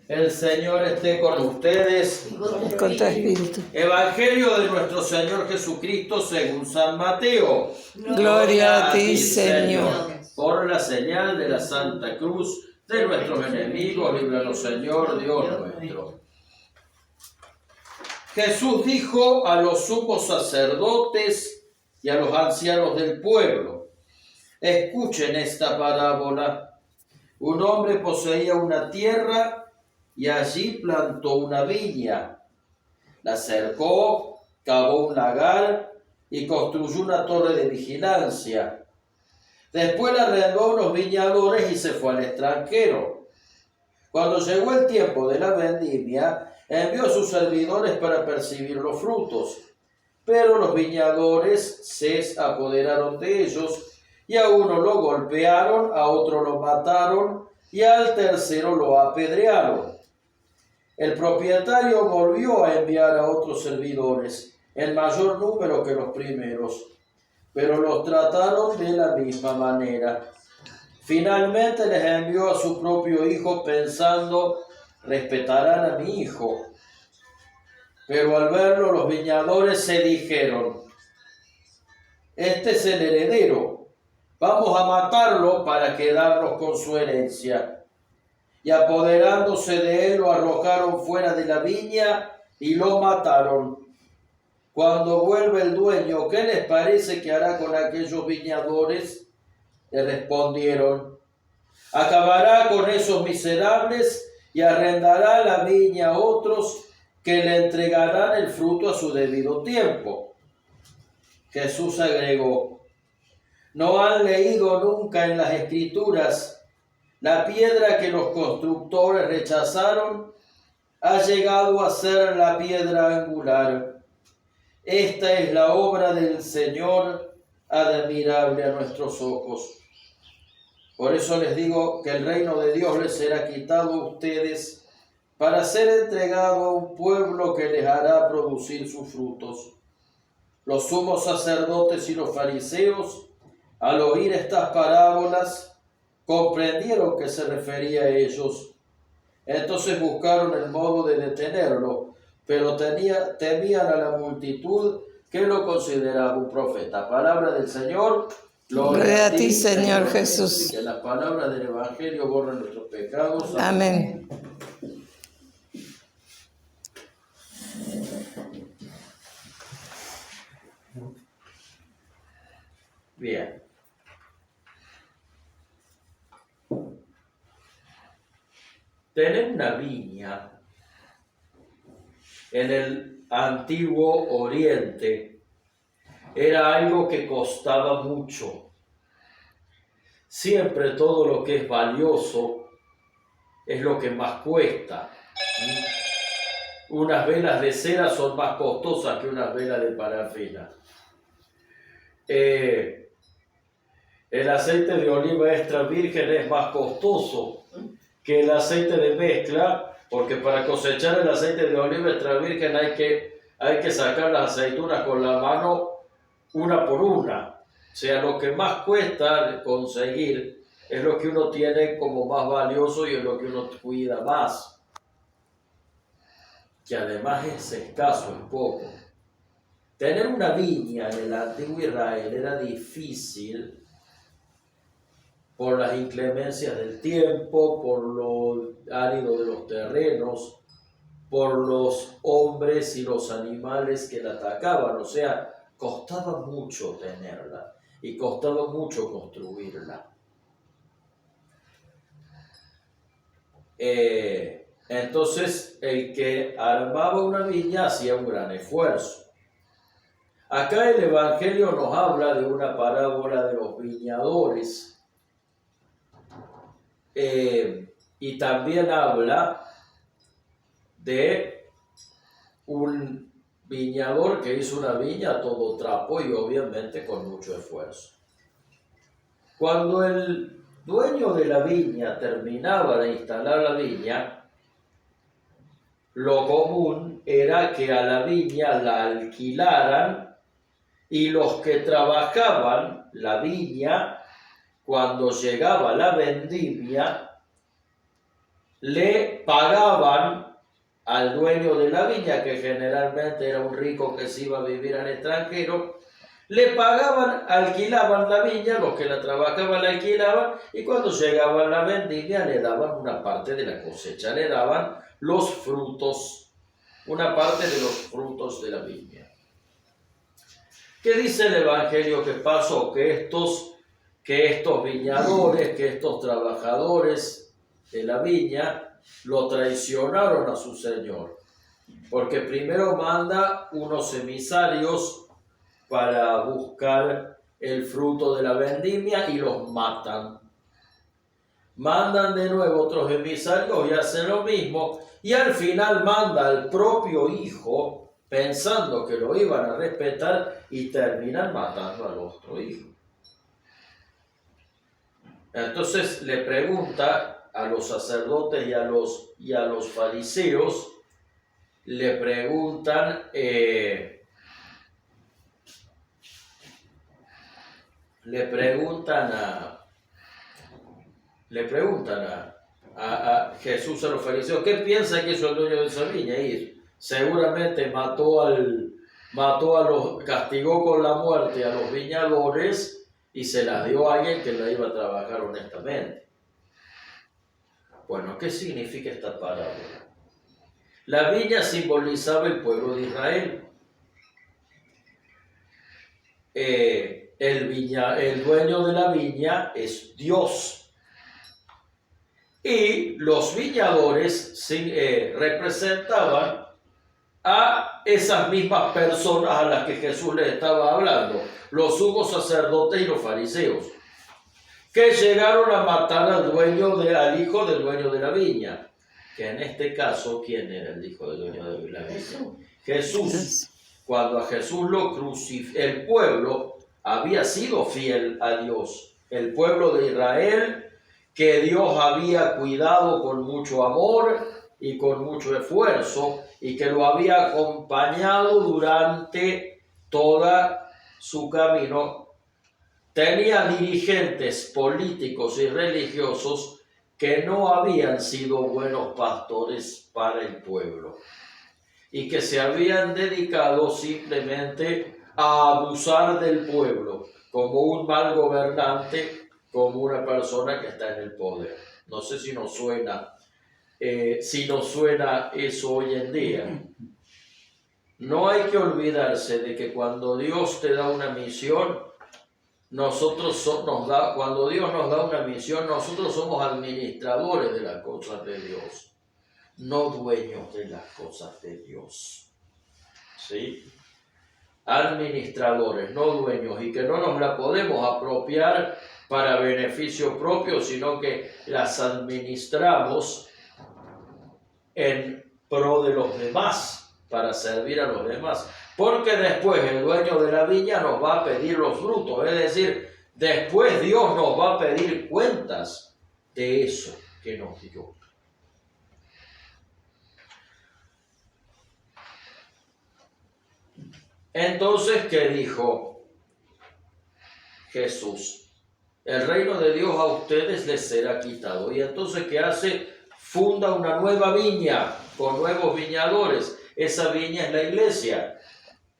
El Señor esté con ustedes. Y con tu espíritu. Evangelio de nuestro Señor Jesucristo según San Mateo. Gloria a ti, Señor. Por la señal de la Santa Cruz de nuestros enemigos, líbranos, Señor, Dios nuestro. Jesús dijo a los sumos sacerdotes y a los ancianos del pueblo: escuchen esta parábola. Un hombre poseía una tierra y allí plantó una viña. La cercó, cavó un lagar y construyó una torre de vigilancia. Después la arrendó a unos viñadores y se fue al extranjero. Cuando llegó el tiempo de la vendimia, envió a sus servidores para percibir los frutos. Pero los viñadores se apoderaron de ellos, y a uno lo golpearon, a otro lo mataron, y al tercero lo apedrearon. El propietario volvió a enviar a otros servidores, en mayor número que los primeros, pero los trataron de la misma manera. Finalmente les envió a su propio hijo pensando: respetarán a mi hijo. Pero al verlo los viñadores se dijeron: este es el heredero, vamos a matarlo para quedarnos con su herencia. Y apoderándose de él lo arrojaron fuera de la viña y lo mataron. Cuando vuelve el dueño, ¿qué les parece que hará con aquellos viñadores? Le respondieron: acabará con esos miserables y arrendará la viña a otros que le entregarán el fruto a su debido tiempo. Jesús agregó: ¿no han leído nunca en las Escrituras: la piedra que los constructores rechazaron ha llegado a ser la piedra angular? Esta es la obra del Señor, admirable a nuestros ojos. Por eso les digo que el reino de Dios les será quitado a ustedes para ser entregado a un pueblo que les hará producir sus frutos. Los sumos sacerdotes y los fariseos, al oír estas parábolas, comprendieron que se refería a ellos. Entonces buscaron el modo de detenerlo, pero temían a la multitud, que lo consideraba un profeta. Palabra del Señor. Gloria a ti, Señor Jesús. Que las palabras del Evangelio borren nuestros pecados. Amén. Bien. Tener una viña en el antiguo Oriente era algo que costaba mucho. Siempre todo lo que es valioso es lo que más cuesta. Unas velas de cera son más costosas que unas velas de parafina. El aceite de oliva extra virgen es más costoso que el aceite de mezcla, porque para cosechar el aceite de oliva extra virgen hay que sacar las aceitunas con la mano una por una. O sea, lo que más cuesta conseguir es lo que uno tiene como más valioso y es lo que uno cuida más, que además es escaso, es poco. Tener una viña en el antiguo Israel era difícil por las inclemencias del tiempo, por lo árido de los terrenos, por los hombres y los animales que la atacaban. O sea, costaba mucho tenerla y costaba mucho construirla. Entonces, el que armaba una viña hacía un gran esfuerzo. Acá el Evangelio nos habla de una parábola de los viñadores. Y también habla de un viñador que hizo una viña a todo trapo y obviamente con mucho esfuerzo. Cuando el dueño de la viña terminaba de instalar la viña, lo común era que a la viña la alquilaran y los que trabajaban la viña, cuando llegaba la vendimia, le pagaban al dueño de la viña, que generalmente era un rico que se iba a vivir al extranjero, le pagaban, alquilaban la viña, los que la trabajaban la alquilaban, y cuando llegaba la vendimia le daban una parte de la cosecha, le daban los frutos, una parte de los frutos de la viña. ¿Qué dice el Evangelio que pasó? Que estos viñadores, que estos trabajadores de la viña lo traicionaron a su señor, porque primero manda unos emisarios para buscar el fruto de la vendimia y los matan. Mandan de nuevo otros emisarios y hacen lo mismo, y al final manda al propio hijo pensando que lo iban a respetar y terminan matando al otro hijo. Entonces le pregunta a los sacerdotes y a los fariseos, le preguntan a Jesús, a los fariseos, ¿qué piensa que es el dueño de esa viña? Y seguramente castigó con la muerte a los viñadores y se las dio a alguien que la iba a trabajar honestamente. Bueno, ¿qué significa esta parábola? La viña simbolizaba el pueblo de Israel. El dueño de la viña es Dios. Y los viñadores representaban a esas mismas personas a las que Jesús les estaba hablando, los sumos sacerdotes y los fariseos, que llegaron a matar al hijo del dueño de la viña. Que en este caso, ¿quién era el hijo del dueño de la viña? Jesús. Cuando a Jesús lo crucificó, el pueblo había sido fiel a Dios. El pueblo de Israel, que Dios había cuidado con mucho amor y con mucho esfuerzo, y que lo había acompañado durante todo su camino, tenía dirigentes políticos y religiosos que no habían sido buenos pastores para el pueblo y que se habían dedicado simplemente a abusar del pueblo como un mal gobernante, como una persona que está en el poder. No sé si nos suena eso hoy en día. No hay que olvidarse de que cuando Dios te da una misión, cuando Dios nos da una misión, nosotros somos administradores de las cosas de Dios, no dueños de las cosas de Dios. ¿Sí? Administradores, no dueños, y que no nos la podemos apropiar para beneficio propio, sino que las administramos en pro de los demás, para servir a los demás. Porque después el dueño de la viña nos va a pedir los frutos, es decir, después Dios nos va a pedir cuentas de eso que nos dio. Entonces, ¿qué dijo Jesús? El reino de Dios a ustedes les será quitado. Y entonces, ¿qué hace? Funda una nueva viña con nuevos viñadores. Esa viña es la iglesia,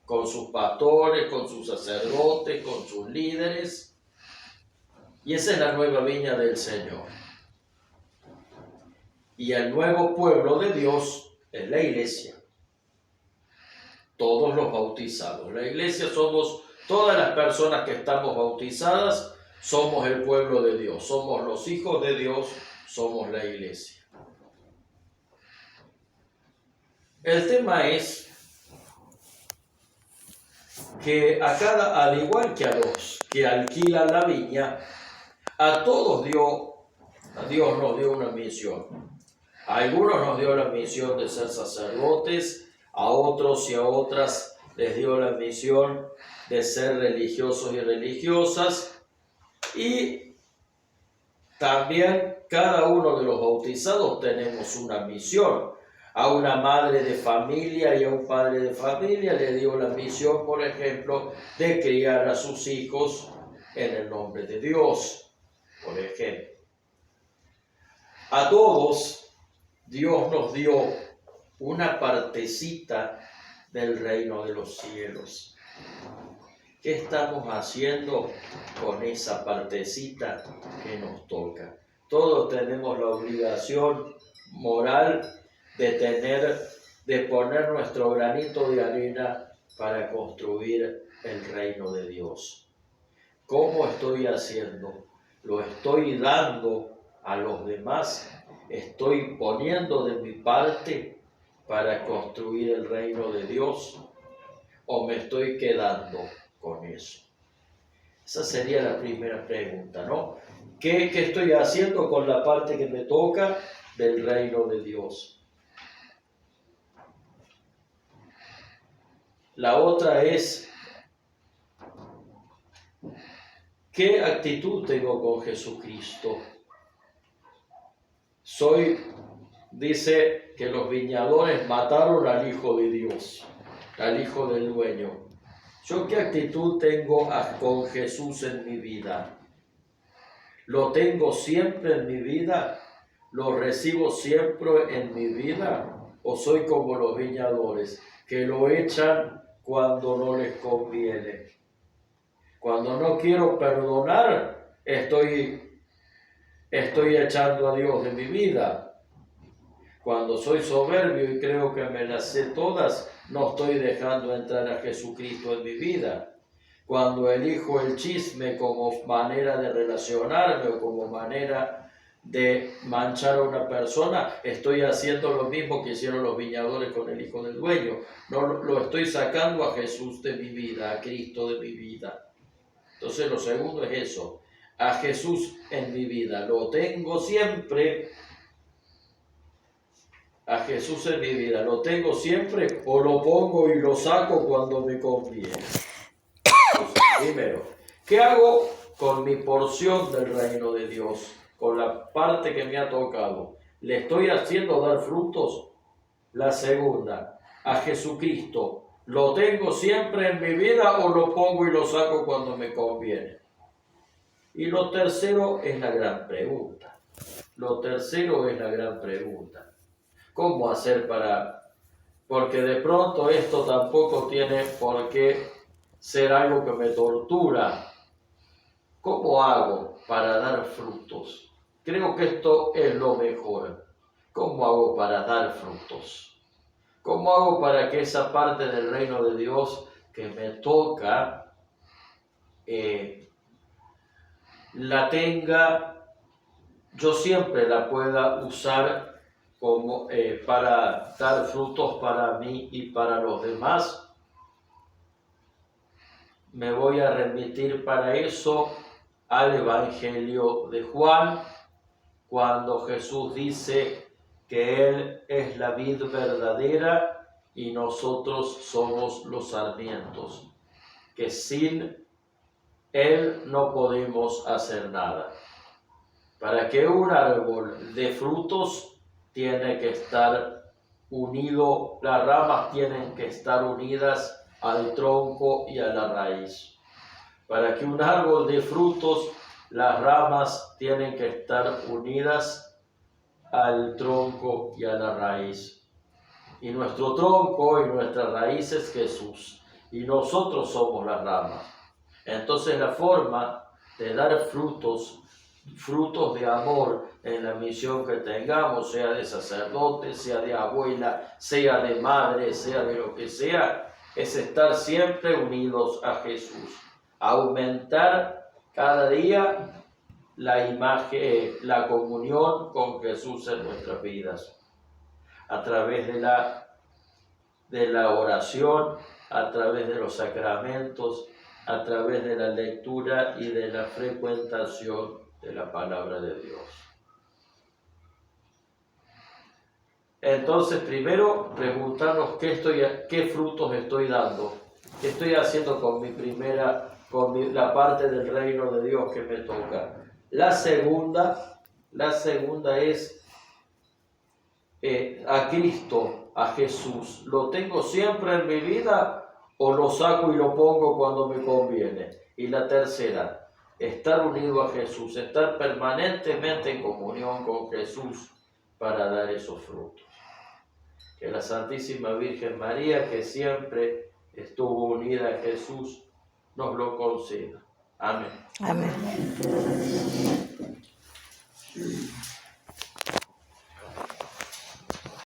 con sus pastores, con sus sacerdotes, con sus líderes. Y esa es la nueva viña del Señor. Y el nuevo pueblo de Dios es la iglesia. Todos los bautizados. La iglesia somos todas las personas que estamos bautizadas, somos el pueblo de Dios, somos los hijos de Dios, somos la iglesia. El tema es que al igual que a los que alquilan la viña, a todos Dios nos dio una misión. A algunos nos dio la misión de ser sacerdotes, a otros y a otras les dio la misión de ser religiosos y religiosas, y también cada uno de los bautizados tenemos una misión. A una madre de familia y a un padre de familia le dio la misión, por ejemplo, de criar a sus hijos en el nombre de Dios, por ejemplo. A todos Dios nos dio una partecita del reino de los cielos. ¿Qué estamos haciendo con esa partecita que nos toca? Todos tenemos la obligación moral de poner nuestro granito de arena para construir el reino de Dios. ¿Cómo estoy haciendo? ¿Lo estoy dando a los demás? ¿Estoy poniendo de mi parte para construir el reino de Dios? ¿O me estoy quedando con eso? Esa sería la primera pregunta, ¿no? ¿Qué estoy haciendo con la parte que me toca del reino de Dios? La otra es, ¿qué actitud tengo con Jesucristo? Dice que los viñadores mataron al Hijo de Dios, al Hijo del Dueño. ¿Yo qué actitud tengo con Jesús en mi vida? ¿Lo tengo siempre en mi vida? ¿Lo recibo siempre en mi vida? ¿O soy como los viñadores, que lo echan cuando no les conviene? Cuando no quiero perdonar, estoy echando a Dios de mi vida. Cuando soy soberbio y creo que me las sé todas, no estoy dejando entrar a Jesucristo en mi vida. Cuando elijo el chisme como manera de relacionarme o como manera de manchar a una persona, estoy haciendo lo mismo que hicieron los viñadores con el Hijo del Dueño. No lo estoy sacando a Jesús de mi vida, a Cristo de mi vida. Entonces lo segundo es eso, a Jesús en mi vida. Lo tengo siempre. A Jesús en mi vida, ¿lo tengo siempre o lo pongo y lo saco cuando me conviene? Entonces, primero, ¿qué hago con mi porción del reino de Dios? Con la parte que me ha tocado. ¿Le estoy haciendo dar frutos? La segunda, a Jesucristo, ¿lo tengo siempre en mi vida o lo pongo y lo saco cuando me conviene? Y lo tercero es la gran pregunta. ¿Cómo hacer porque de pronto esto tampoco tiene por qué ser algo que me tortura? ¿Cómo hago para dar frutos? Creo que esto es lo mejor. ¿Cómo hago para dar frutos? ¿Cómo hago para que esa parte del reino de Dios que me toca la tenga, yo siempre la pueda usar como para dar frutos para mí y para los demás? Me voy a remitir para eso al Evangelio de Juan, cuando Jesús dice que Él es la vid verdadera y nosotros somos los sarmientos, que sin Él no podemos hacer nada. Para que un árbol dé frutos, tiene que estar unido, las ramas tienen que estar unidas al tronco y a la raíz. Para que un árbol dé frutos, las ramas tienen que estar unidas al tronco y a la raíz. Y nuestro tronco y nuestra raíz es Jesús, y nosotros somos las ramas. Entonces la forma de dar frutos de amor en la misión que tengamos, sea de sacerdote, sea de abuela, sea de madre, sea de lo que sea, es estar siempre unidos a Jesús, aumentar cada día la imagen, la comunión con Jesús en nuestras vidas, a través de la oración, a través de los sacramentos, a través de la lectura y de la frecuentación de la palabra de Dios. Entonces, primero preguntarnos qué frutos estoy dando, qué estoy haciendo con la parte del reino de Dios que me toca. La segunda es a Cristo, a Jesús. ¿Lo tengo siempre en mi vida o lo saco y lo pongo cuando me conviene? Y la tercera, estar unido a Jesús, estar permanentemente en comunión con Jesús, para dar esos frutos. Que la Santísima Virgen María, que siempre estuvo unida a Jesús, nos lo conceda. Amén. Amén.